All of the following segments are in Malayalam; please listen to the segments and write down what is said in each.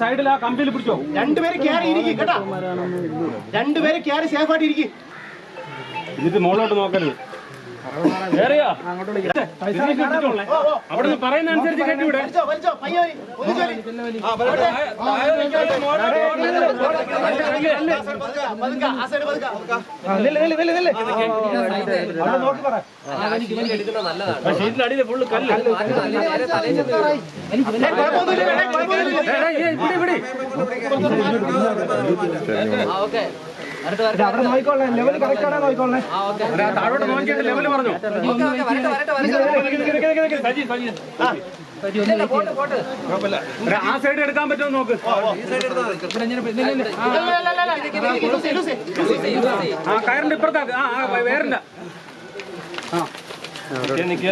സൈഡിൽ ആ കമ്പിയിൽ പിടിച്ചോ. രണ്ടുപേര് കയറി ഇരിക്കും കേട്ടോ. രണ്ടുപേര് കയറി സേഫായിട്ട് ഇരിക്കും. എന്നിട്ട് മുകളിലോട്ട് നോക്കരുത്. അവിടെ പറയുന്ന അനുസരിച്ച് കെട്ടിവിടെ. ഷീറ്റിലടിയിലെ ഫുള്ള് കല്ല്. അവിടെ നോക്കിക്കോളെ. ലെവൽ കറക്റ്റ് ആണോ നോക്കിക്കോളെ. താഴോട്ട് നോക്കിയിട്ട് ലെവൽ പറഞ്ഞു. ആ സൈഡ് എടുക്കാൻ പറ്റുമോ നോക്ക്. ആ കയറിന്റെ ഇപ്പുറത്താക്ക്. ആ വേറിന്റെ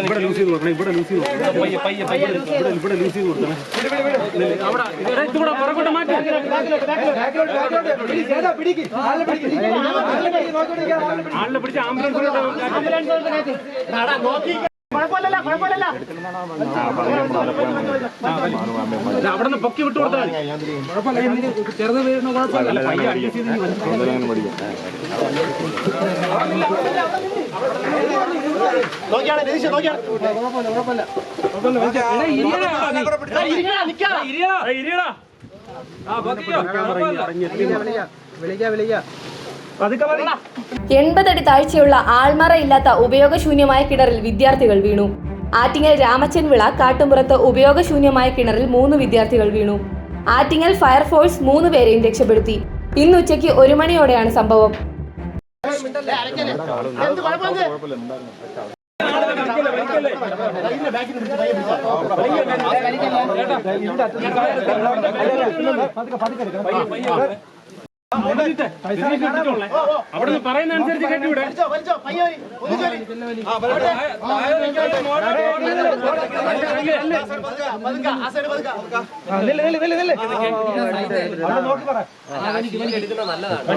ഇവിടെ ലൂസ് ചെയ്ത് കൊടുക്കണം. ഇവിടെ ലൂസ് ചെയ്ത് കൊടുക്കണം. ഇവിടെ ലൂസ് ചെയ്ത് കൊടുക്കണം. അവിടെ ഇതുകൂടെ പുറകോട്ട് മാറ്റി. ആളിനെ പിടിച്ച് ആംബുലൻസ് അവിടെ നിന്ന് പൊക്കി വിട്ടു കൊടുത്താൽ ചെറുത് വീഴുന്ന കുഴപ്പമില്ല. പയ്യ അഡ്ജസ്റ്റ് ചെയ്ത് ഇരിയടാ. 80 അടി താഴ്ചയുള്ള ആൾമറയില്ലാത്ത ഉപയോഗശൂന്യമായ കിണറിൽ വിദ്യാർത്ഥികൾ വീണു. ആറ്റിങ്ങൽ രാമച്ചൻവിള കാട്ടുംപുറത്ത് ഉപയോഗശൂന്യമായ കിണറിൽ 3 വിദ്യാർത്ഥികൾ വീണു. ആറ്റിങ്ങൽ ഫയർഫോഴ്സ് 3 പേരെയും രക്ഷപ്പെടുത്തി. ഇന്ന് ഉച്ചയ്ക്ക് 1 മണിയോടെയാണ് സംഭവം. അവിടെ പറയുന്ന അനുസരിച്ച് കെട്ടിവിടെ.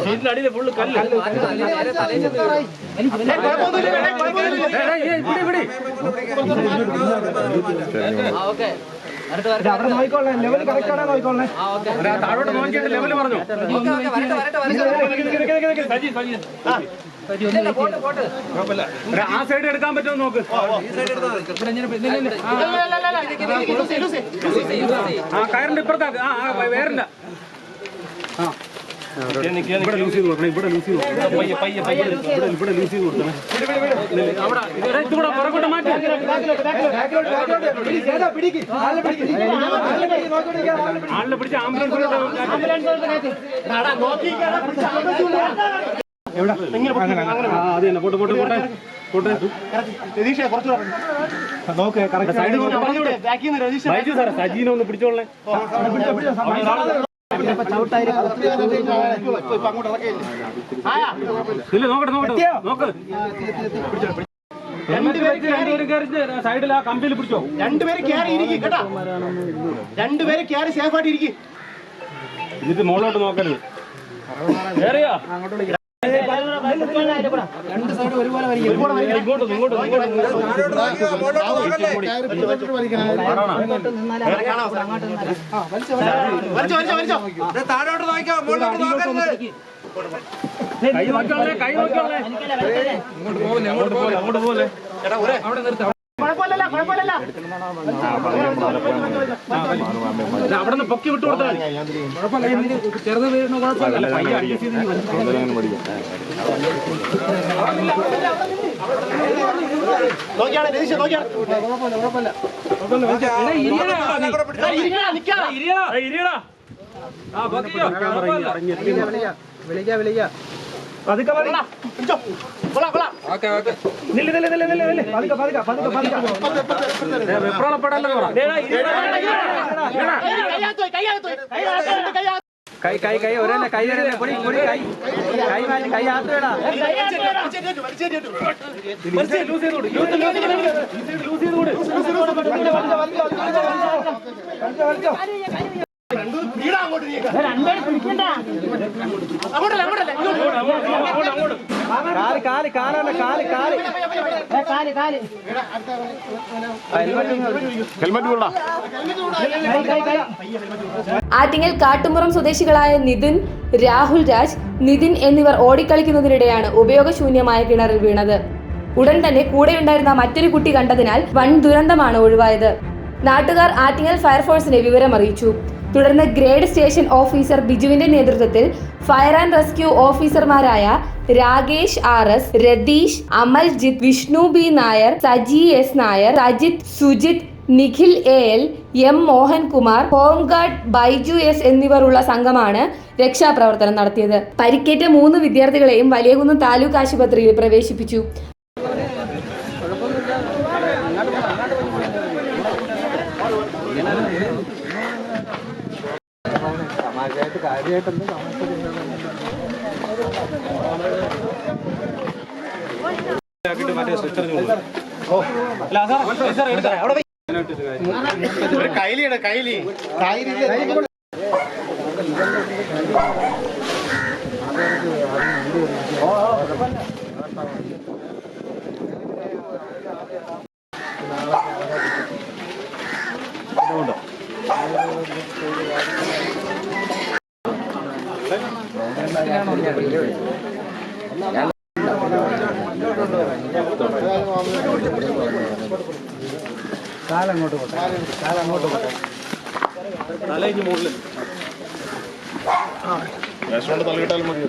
ഷീറ്റിലടിയിലെ ഫുള്ള് കല്ല്. അവിടെ നോക്കിക്കോളെ. ലെവൽ കറക്റ്റ് ആണോ നോക്കിക്കോളെ. താഴോട്ട് നോക്കിയിട്ട് ലെവൽ പറഞ്ഞു. ആ സൈഡ് എടുക്കാൻ പറ്റുമോ നോക്ക്. ആ കയറിന്റെ ഇപ്പുറത്താക്ക്. ആ വേറിന്റെ ഇവിടെ ലൂസ് ചെയ്ത് കൊടുക്കണം. ഇവിടെ ലൂസ് ചെയ്ത് കൊടുക്കണം. ഇവിടെ ലൂസ് ചെയ്ത് കൊടുക്കണം. അവിടെ ഇതുകൂടെ പുറകോട്ട് മാറ്റി. ആളിനെ പിടിച്ച് ആംബുലൻസ് സജീനെ ഒന്ന് പിടിച്ചോളേ. സൈഡിൽ ആ കമ്പിയിൽ പിടിച്ചോ. രണ്ടുപേര് കയറി ഇരിക്കും കേട്ടോ. രണ്ടുപേര് കയറി സേഫായിട്ട് ഇരിക്കും. എന്നിട്ട് മുകളിലോട്ട് നോക്കരുത്. രണ്ട് സൈഡ് ഒരുപോലെ വരിക. താഴോട്ട് നോക്കിയോ. കൈ നോക്കിയോളെ. കൈ നോക്കിയോളെ. അങ്ങോട്ട് പോലെ അവിടെ നിർത്താം. അവിടെ നിന്ന് പൊക്കി വിട്ടു കൊടുത്താൽ ചെറുത് വീഴുന്ന കുഴപ്പമില്ല. പയ്യ അഡ്ജസ്റ്റ് ചെയ്ത് ഇരിയടാ. വെപ്രാളപ്പെടല്ലോ. കൈ ഒരല്ലേ കൈ പൊടി പൊടി കൈ കൈ മാറ്റി കൈ ആത്തുവേടാ. ആറ്റിങ്ങൽ കാട്ടുംപുറം സ്വദേശികളായ നിതിൻ, രാഹുൽ രാജ്, നിതിൻ എന്നിവർ ഓടിക്കളിക്കുന്നതിനിടെയാണ് ഉപയോഗശൂന്യമായ കിണറിൽ വീണത്. ഉടൻ തന്നെ കൂടെയുണ്ടായിരുന്ന മറ്റൊരു കുട്ടി കണ്ടതിനാൽ വൻ ദുരന്തമാണ് ഒഴിവായത്. നാട്ടുകാർ ആറ്റിങ്ങൽ ഫയർഫോഴ്സിനെ വിവരമറിയിച്ചു. തുടർന്ന് ഗ്രേഡ് സ്റ്റേഷൻ ഓഫീസർ ബിജുവിന്റെ നേതൃത്വത്തിൽ ഫയർ ആൻഡ് റെസ്ക്യൂ ഓഫീസർമാരായ Rakesh RS, Ratheesh, Amaljith, Vishnu B Nair, Saji S Nair, Sajith, Sujith, Nikhil AL, M Mohankumar, home guard Baiju S എന്നിവർ ഉള്ള സംഘമാണ് രക്ഷാപ്രവർത്തനം നടത്തിയത്. പരിക്കേറ്റ 3 വിദ്യാർത്ഥികളെയും വലിയകുന്നം താലൂക്ക് ആശുപത്രിയിൽ പ്രവേശിപ്പിച്ചു. തലയിട്ടാലും മതി.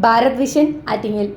ഭാരത് വിഷൻ ആറ്റിങ്ങൽ.